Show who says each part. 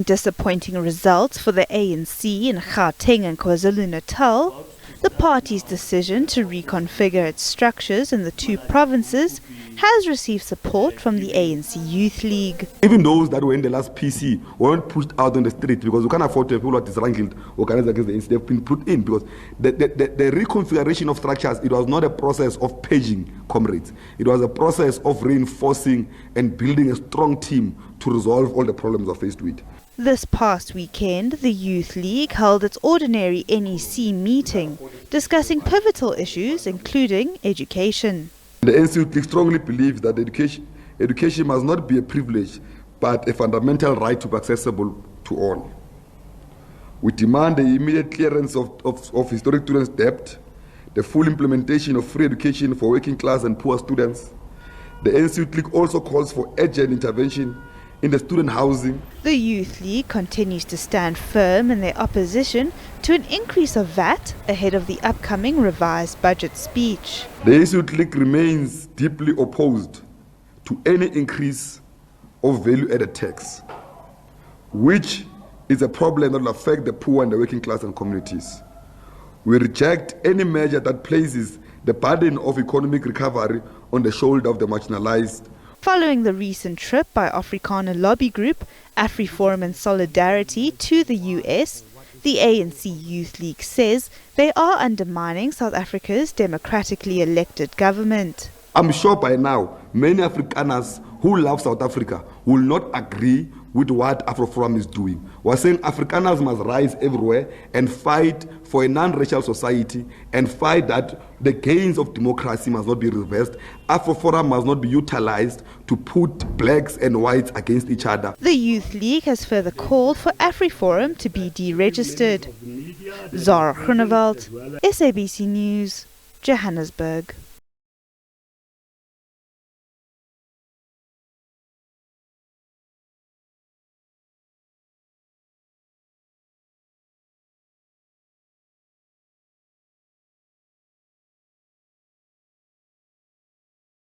Speaker 1: Disappointing results for the ANC in Gauteng and KwaZulu-Natal, the party's decision to reconfigure its structures in the two provinces has received support from the ANC Youth League.
Speaker 2: Even those that were in the last PC weren't pushed out on the street because we can't afford to have people who are disgruntled organized against the ANC. They've been put in because the reconfiguration of structures, it was not a process of paging comrades. It was a process of reinforcing and building a strong team to resolve all the problems we're faced with.
Speaker 1: This past weekend, the Youth League held its ordinary NEC meeting, discussing pivotal issues including education.
Speaker 2: The ANC Youth League strongly believes that education must not be a privilege, but a fundamental right to be accessible to all. We demand the immediate clearance of historic students' debt, the full implementation of free education for working class and poor students. The ANC Youth League also calls for urgent intervention in the student housing.
Speaker 1: The Youth League continues to stand firm in their opposition to an increase of VAT ahead of the upcoming revised budget speech.
Speaker 2: The ANC Youth League remains deeply opposed to any increase of value-added tax, which is a problem that will affect the poor and the working class and communities. We reject any measure that places the burden of economic recovery on the shoulder of the marginalized.
Speaker 1: Following the recent trip by Afrikaner lobby group AfriForum and Solidarity to the US, the ANC Youth League says they are undermining South Africa's democratically elected government.
Speaker 2: I'm sure by now many Afrikaners who love South Africa will not agree with what AfriForum is doing. We're saying Afrikaners must rise everywhere and fight for a non-racial society and fight that the gains of democracy must not be reversed. AfriForum must not be utilized to put blacks and whites against each other.
Speaker 1: The Youth League has further called for AfriForum to be deregistered. Zara Groenewald, SABC News, Johannesburg.